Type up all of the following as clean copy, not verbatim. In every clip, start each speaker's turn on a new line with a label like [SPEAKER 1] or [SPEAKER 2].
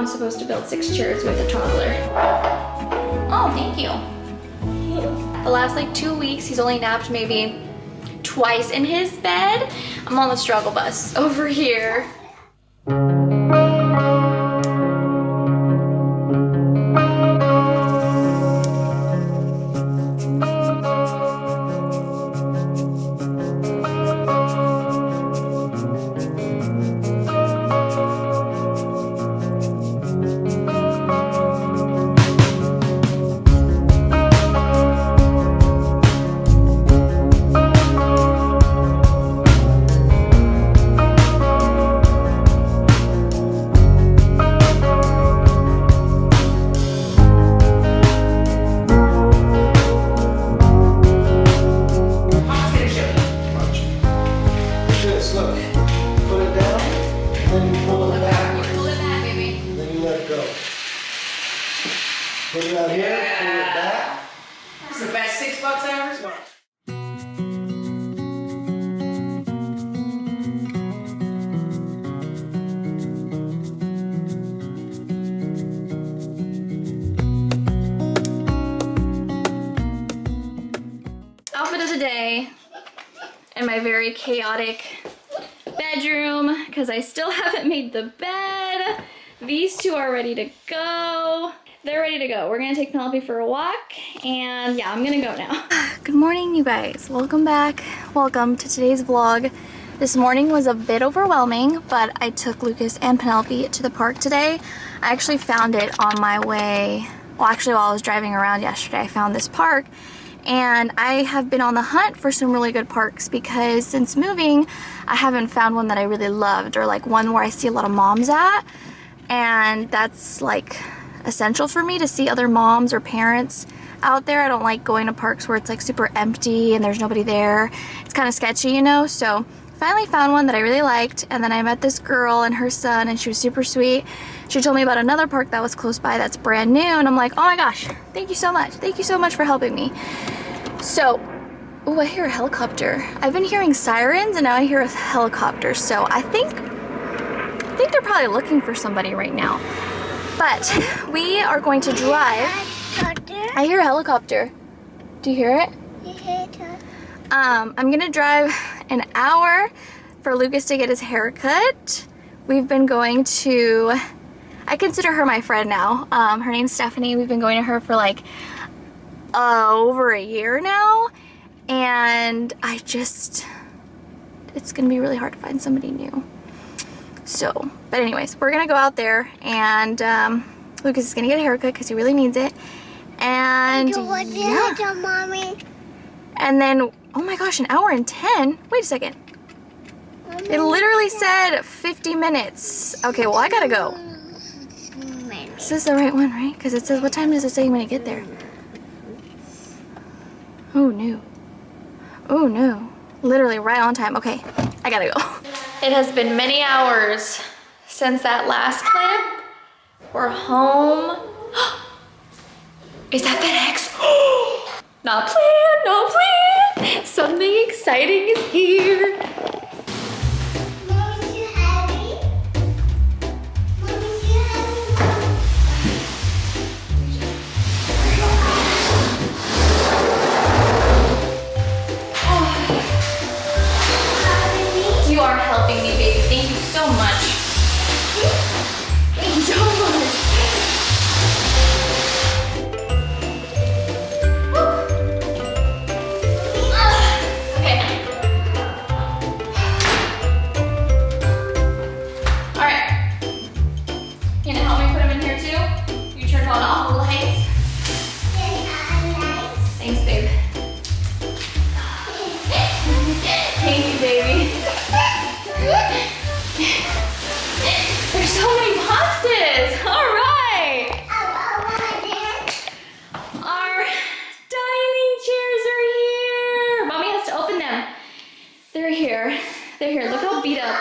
[SPEAKER 1] mom's supposed to build 6 chairs with a toddler. Oh, thank you. The last like 2 weeks, he's only napped maybe twice in his bed. I'm on the struggle bus over here.
[SPEAKER 2] Put it out here, pull it back.
[SPEAKER 3] It's the best $6 ever.
[SPEAKER 1] Outfit of the day in my very chaotic bedroom because I still haven't made the bed. These two are ready to go. They're ready to go. We're gonna take Penelope for a walk and yeah, I'm gonna go now. Good morning, you guys. Welcome back. Welcome to today's vlog. This morning was a bit overwhelming, but I took Lucas and Penelope to the park today. I actually found it on my way. Well, actually while I was driving around yesterday, I found this park. And I have been on the hunt for some really good parks because since moving, I haven't found one that I really loved or like one where I see a lot of moms at. And that's like essential for me to see other moms or parents out there. I don't like going to parks where it's like super empty and there's nobody there. It's kind of sketchy, you know? So finally found one that I really liked, and then I met this girl and her son and she was super sweet. She told me about another park that was close by that's brand new, and I'm like, oh my gosh, thank you so much. Thank you so much for helping me. So, oh, I hear a helicopter. I've been hearing sirens and now I hear a helicopter. So I think they're probably looking for somebody right now. But we are going to drive. I hear a helicopter. Do you hear it? I'm gonna drive an hour for Lucas to get his hair cut. We've been going to, I consider her my friend now. Her name's Stephanie. We've been going to her for like over a year now. And it's gonna be really hard to find somebody new. So, but anyways, we're gonna go out there and Lucas is gonna get a haircut because he really needs it. And yeah.
[SPEAKER 4] Mommy.
[SPEAKER 1] And then, oh my gosh, an hour and 10? Wait a second. It literally said 50 minutes. Okay, well I gotta go. This is the right one, right? Because it says, what time does it say when you get there? Oh no. Oh no. Literally right on time. Okay, I gotta go. It has been many hours since that last clip. We're home. Is that FedEx? Not planned, not planned. Something exciting is here.
[SPEAKER 4] Mommy, you happy? Mommy, you happy?
[SPEAKER 1] You are helping me, baby. Thank you so much. Thank you so much. Okay. All right. You gonna help me put them in here too? You turned on all the lights. Thanks, babe. Thank you, baby. There's so many boxes. All right. Our dining chairs are here. Mommy has to open them. They're here. They're here. Look how beat up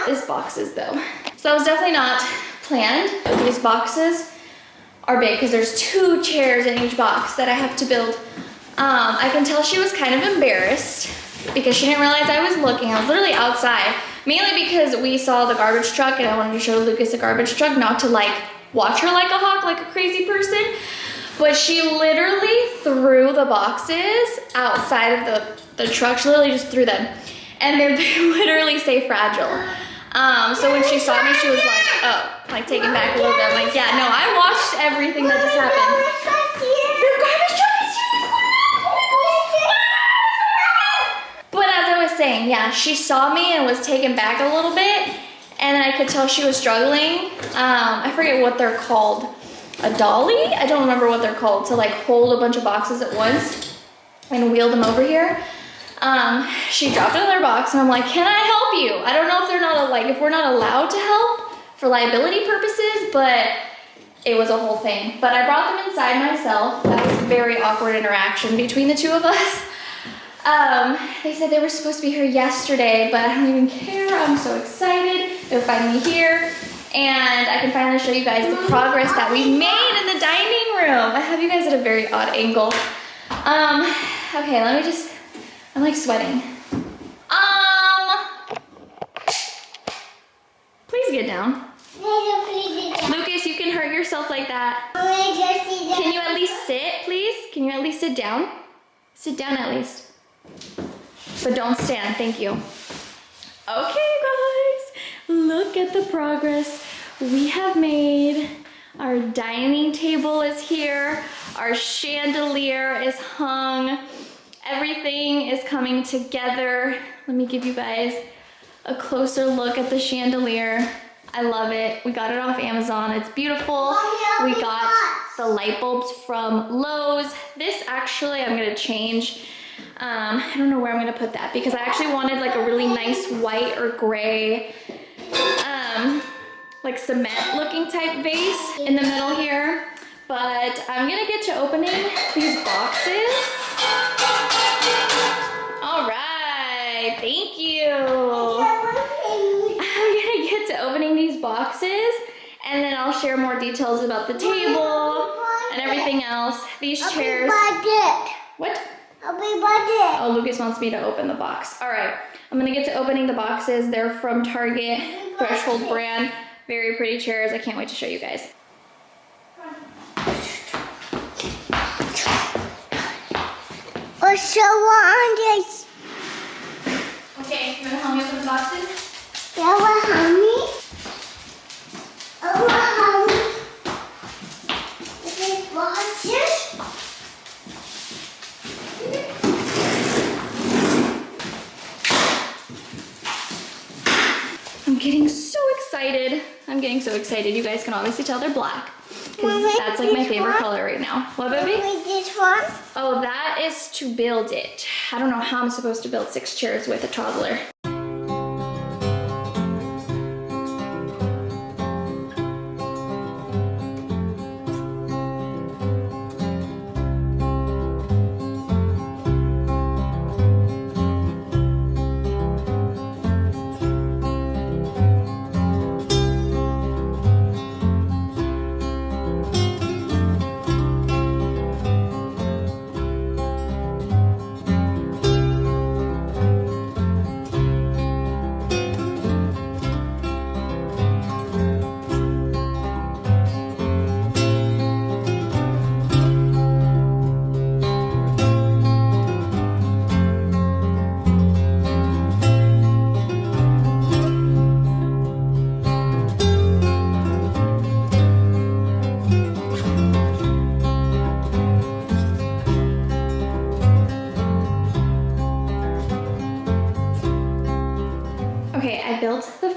[SPEAKER 1] this box is though. So that was definitely not planned. These boxes are big because there's 2 chairs in each box that I have to build. I can tell she was kind of embarrassed because she didn't realize I was looking. I was literally outside, mainly because we saw the garbage truck and I wanted to show Lucas the garbage truck, not to like watch her like a hawk, like a crazy person. But she literally threw the boxes outside of the truck. She literally just threw them. And they literally say fragile. So when she saw me, she was like, oh, like taken back a little bit. I'm like, yeah, no, I watched everything that just happened. Your garbage truck is here. But as I was saying, yeah, she saw me and was taken back a little bit. And I could tell she was struggling. I forget what they're called. A dolly? I don't remember what they're called. To like hold a bunch of boxes at once and wheel them over here. She dropped another box and I'm like, can I help you? I don't know if they're not if we're not allowed to help for liability purposes, but it was a whole thing. But I brought them inside myself. That was a very awkward interaction between the two of us. They said they were supposed to be here yesterday, but I don't even care. I'm so excited. They're finally here. And I can finally show you guys the progress that we've made in the dining room. I have you guys at a very odd angle. Okay, let me just, I'm like sweating. Please get down. Lucas, you can hurt yourself like that. Can you at least sit, please? Can you at least sit down? Sit down at least. But don't stand, thank you. Okay, guys, look at the progress we have made. Our dining table is here. Our chandelier is hung. Everything is coming together. Let me give you guys a closer look at the chandelier. I love it. We got it off Amazon. It's beautiful. We got the light bulbs from Lowe's. This actually, I'm gonna change. I don't know where I'm gonna put that because I actually wanted like a really nice white or gray, like cement looking type vase in the middle here. But I'm gonna get to opening these boxes. All right, thank you. I'm gonna get to opening these boxes and then I'll share more details about the table and everything else. These chairs. What? Oh, Lucas wants me to open the box. All right, I'm gonna get to opening the boxes. They're from Target, Threshold brand. Very pretty chairs. I can't wait to show you guys. Okay, you wanna help me open the boxes? I'm getting so excited. I'm getting so excited. You guys can obviously tell they're black because that's like my favorite color right now. What, baby?
[SPEAKER 4] This one?
[SPEAKER 1] Oh, that is to build it. I don't know how I'm supposed to build 6 chairs with a toddler.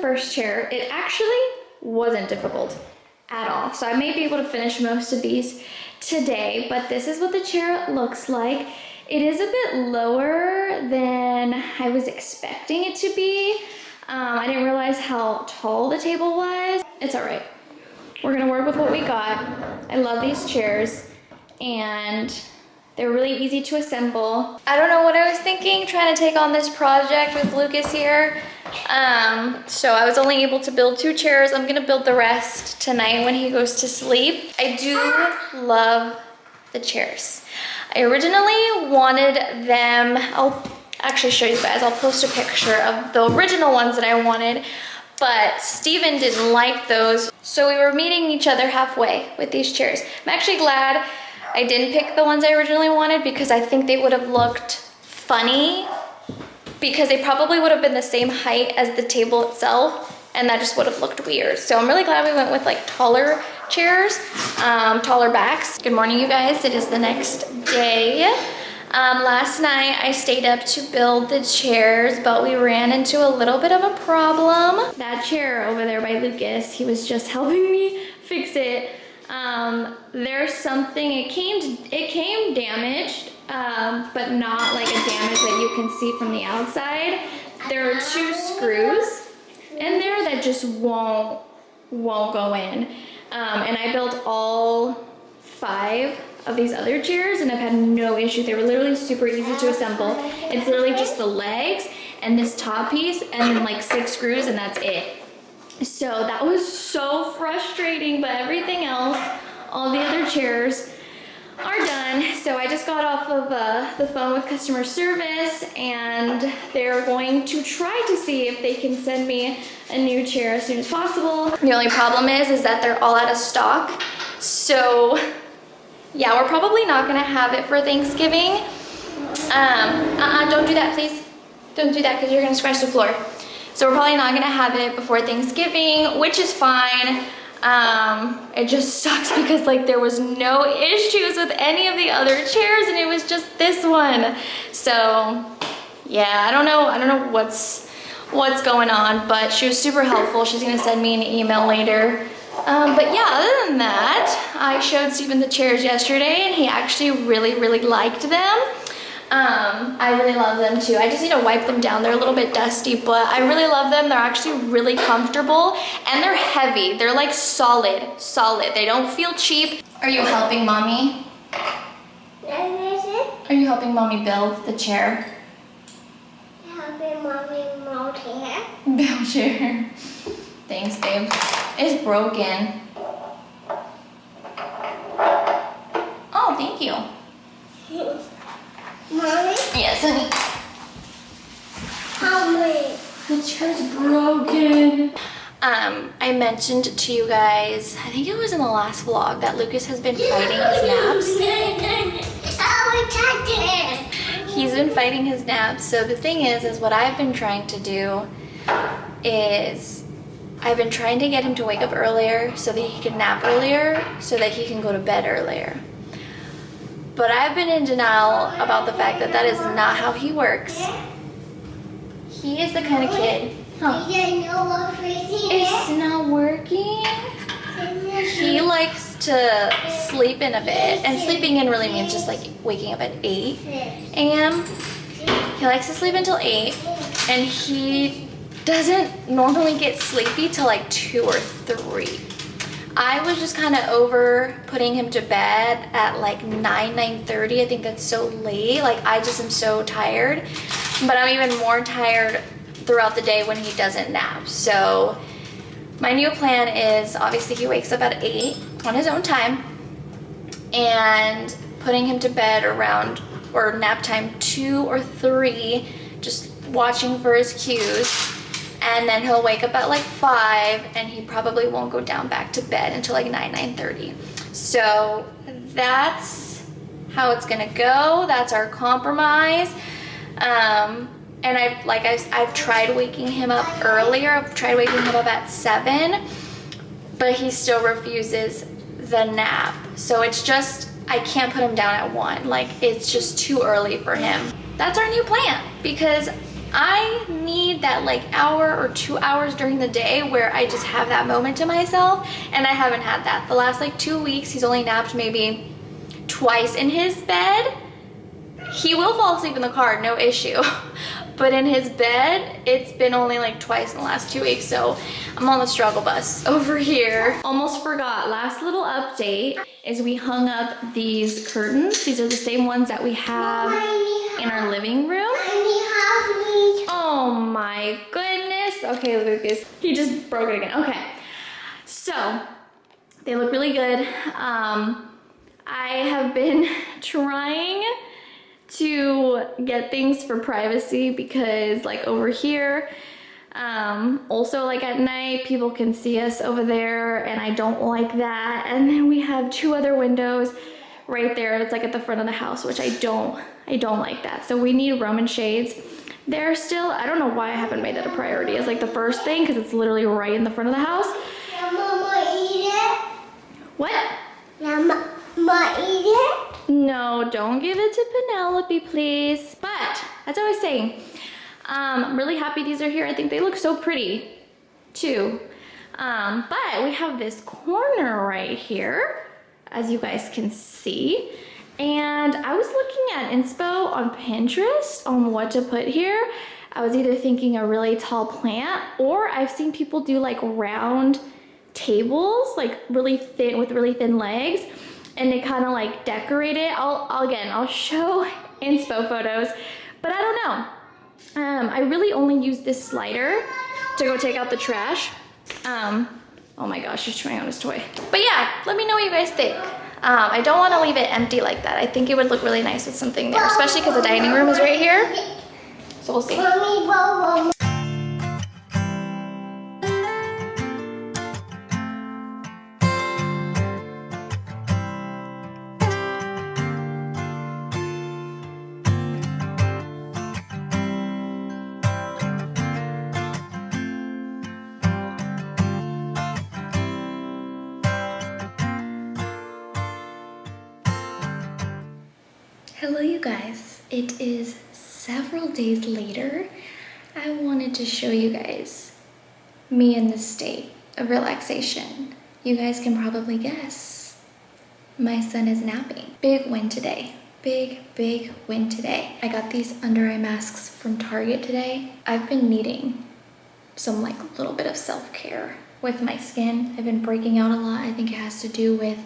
[SPEAKER 1] First chair, it actually wasn't difficult at all. So I may be able to finish most of these today, but this is what the chair looks like. It is a bit lower than I was expecting it to be. I didn't realize how tall the table was. It's all right. We're gonna work with what we got. I love these chairs and they're really easy to assemble. I don't know what I was thinking trying to take on this project with Lucas here. So I was only able to build 2 chairs. I'm gonna build the rest tonight when he goes to sleep. I do love the chairs. I originally wanted them, actually show you guys. I'll post a picture of the original ones that I wanted, but Steven didn't like those. So we were meeting each other halfway with these chairs. I'm actually glad I didn't pick the ones I originally wanted because I think they would have looked funny because they probably would have been the same height as the table itself and that just would have looked weird. So I'm really glad we went with like taller chairs, taller backs. Good morning, you guys. It is the next day. Last night I stayed up to build the chairs, but we ran into a little bit of a problem. That chair over there by Lucas, he was just helping me fix it. There's something, it came damaged, but not like a damage that you can see from the outside. There are 2 screws in there that just won't go in. And I built all 5 of these other chairs and I've had no issue. They were literally super easy to assemble. It's literally just the legs and this top piece and then like 6 screws and that's it. So that was so frustrating, but everything else, all the other chairs are done. So I just got off of the phone with customer service and they're going to try to see if they can send me a new chair as soon as possible. The only problem is that they're all out of stock. So yeah, we're probably not gonna have it for Thanksgiving. Don't do that, please. Don't do that because you're gonna scratch the floor. So we're probably not gonna have it before Thanksgiving, which is fine. It just sucks because like there was no issues with any of the other chairs and it was just this one. So yeah, I don't know what's going on, but she was super helpful. She's gonna send me an email later. But yeah, other than that, I showed Steven the chairs yesterday and he actually really liked them. I really love them too. I just need to wipe them down. They're a little bit dusty, but I really love them. They're actually really comfortable and they're heavy. They're like solid. They don't feel cheap. Are you helping mommy? Are you helping mommy build the chair?
[SPEAKER 4] Helping mommy mold here.
[SPEAKER 1] Build chair. Thanks, babe. It's broken. Oh, thank you.
[SPEAKER 4] Mommy,
[SPEAKER 1] Yes, honey.
[SPEAKER 4] how many?
[SPEAKER 1] The chair's broken. I mentioned to you guys, I think it was in the last vlog, that Lucas has been fighting his naps. He's been fighting his naps. So the thing is what I've been trying to do is I've been trying to get him to wake up earlier so that he can nap earlier so that he can go to bed earlier. But I've been in denial about the fact that that is not how he works. He is the kind of kid. Huh. It's not working. He likes to sleep in a bit, and sleeping in really means just like waking up at 8 a.m. He likes to sleep until 8, and he doesn't normally get sleepy till like 2 or 3. I was just kind of over putting him to bed at like 9:30. I think that's so late. Like I just am so tired, but I'm even more tired throughout the day when he doesn't nap. So my new plan is obviously he wakes up at 8 on his own time and putting him to bed around or nap time 2 or 3, just watching for his cues. And then he'll wake up at like 5 and he probably won't go down back to bed until like 9:30. So that's how it's gonna go. That's our compromise. And I've tried waking him up earlier. I've tried waking him up at 7, but he still refuses the nap. So it's just, I can't put him down at 1. Like it's just too early for him. That's our new plan because I need that like hour or 2 hours during the day where I just have that moment to myself, and I haven't had that. The last like 2 weeks, he's only napped maybe twice in his bed. He will fall asleep in the car, no issue. But in his bed, it's been only like twice in the last 2 weeks, so I'm on the struggle bus over here. Almost forgot, last little update is we hung up these curtains. These are the same ones that we have in our living room. Oh my goodness. Okay, Lucas, he just broke it again. Okay, so they look really good. I have been trying to get things for privacy because like over here, also like at night, people can see us over there and I don't like that. And then we have 2 other windows right there. It's like at the front of the house, which I don't like that. So we need Roman shades. They're still, I don't know why I haven't made that a priority as like the first thing because it's literally right in the front of the house.
[SPEAKER 4] Mama eat it?
[SPEAKER 1] What?
[SPEAKER 4] Mama eat it?
[SPEAKER 1] No, don't give it to Penelope, please. But, as I was saying, I'm really happy these are here. I think they look so pretty, too. But we have this corner right here, as you guys can see. And I was looking at inspo on Pinterest on what to put here. I was either thinking a really tall plant, or I've seen people do like round tables, like really thin, with really thin legs, and they kind of like decorate it. I'll show inspo photos, but I don't know. I really only use this slider to go take out the trash. Oh my gosh, he's trying on his toy. But yeah, let me know what you guys think. I don't want to leave it empty like that. I think it would look really nice with something there, especially because the dining room is right here. So we'll see.
[SPEAKER 4] Mommy, Mama.
[SPEAKER 1] Hello you guys, it is several days later. I wanted to show you guys me in this state of relaxation. You guys can probably guess, my son is napping. Big win today, big win today. I got these under eye masks from Target today. I've been needing some like little bit of self-care with my skin. I've been breaking out a lot. I think it has to do with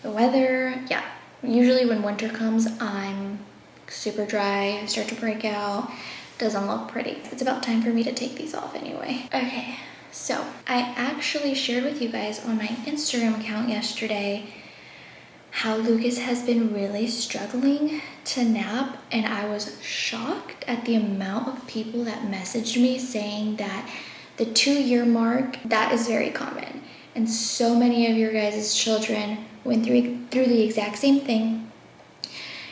[SPEAKER 1] the weather. Yeah. Usually when winter comes, I'm super dry, I start to break out, doesn't look pretty. It's about time for me to take these off anyway. Okay, so I actually shared with you guys on my Instagram account yesterday how Lucas has been really struggling to nap, and I was shocked at the amount of people that messaged me saying that the 2-year mark, that is very common. And so many of your guys' children went through the exact same thing.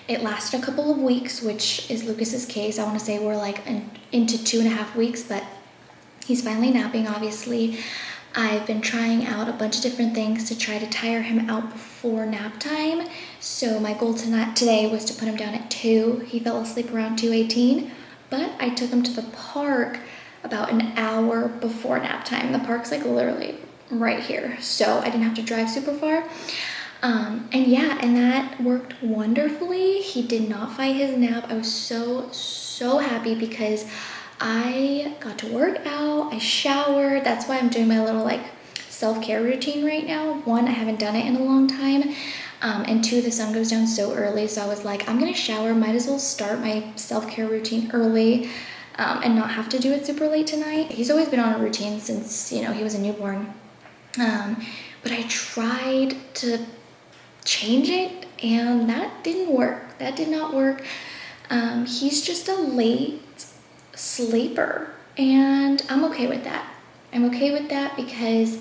[SPEAKER 1] It lasted a couple of weeks, which is Lucas's case. I want to say we're like into 2.5 weeks, but he's finally napping, obviously. I've been trying out a bunch of different things to try to tire him out before nap time. So my goal today was to put him down at 2. He fell asleep around 2:18, but I took him to the park about an hour before nap time. The park's like literally right here, so I didn't have to drive super far. And that worked wonderfully. He did not fight his nap. I was so happy because I got to work out, I showered. That's why I'm doing my little like self-care routine right now. 1, I haven't done it in a long time. And 2, the sun goes down so early, so I was like, I'm gonna shower, might as well start my self-care routine early and not have to do it super late tonight. He's always been on a routine since, he was a newborn. But I tried to change it and that didn't work. That did not work. He's just a late sleeper and I'm okay with that. I'm okay with that because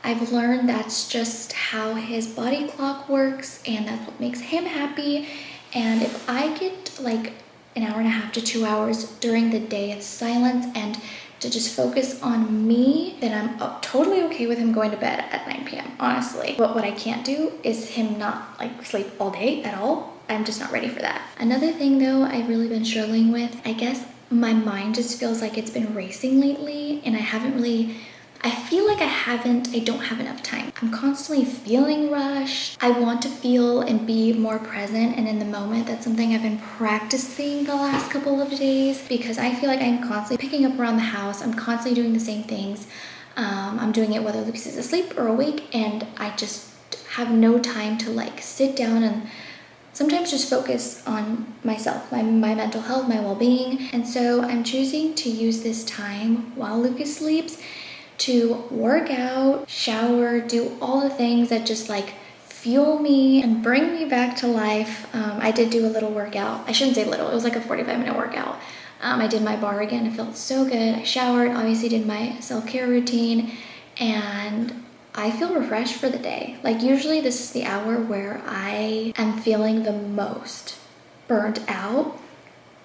[SPEAKER 1] I've learned that's just how his body clock works and that's what makes him happy. And if I get like an hour and a half to 2 hours during the day of silence and to just focus on me, then I'm totally okay with him going to bed at 9 p.m., honestly. But what I can't do is him not like sleep all day at all. I'm just not ready for that. Another thing though I've really been struggling with, I guess my mind just feels like it's been racing lately and I feel like I don't have enough time. I'm constantly feeling rushed. I want to feel and be more present and in the moment. That's something I've been practicing the last couple of days because I feel like I'm constantly picking up around the house. I'm constantly doing the same things. I'm doing it whether Lucas is asleep or awake and I just have no time to like sit down and sometimes just focus on myself, my mental health, my well-being. And so I'm choosing to use this time while Lucas sleeps to work out, shower, do all the things that just like fuel me and bring me back to life. I did do a little workout. I shouldn't say little, it was like a 45-minute workout. I did my bar again, it felt so good. I showered, obviously did my self-care routine, and I feel refreshed for the day. Like usually this is the hour where I am feeling the most burnt out,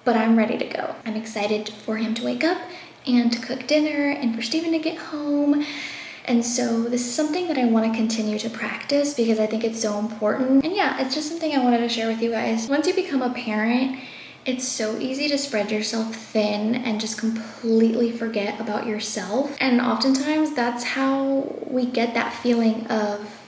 [SPEAKER 1] but I'm ready to go. I'm excited for him to wake up and to cook dinner and for Steven to get home. And so this is something that I want to continue to practice because I think it's so important. And yeah, it's just something I wanted to share with you guys. Once you become a parent, it's so easy to spread yourself thin and just completely forget about yourself. And oftentimes that's how we get that feeling of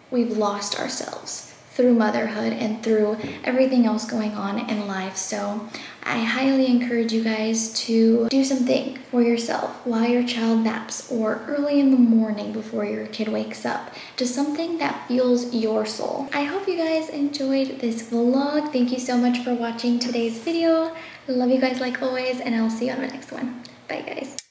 [SPEAKER 1] we've lost ourselves through motherhood and through everything else going on in life. So I highly encourage you guys to do something for yourself while your child naps or early in the morning before your kid wakes up. Just something that fuels your soul. I hope you guys enjoyed this vlog. Thank you so much for watching today's video. I love you guys like always, and I'll see you on the next one. Bye guys.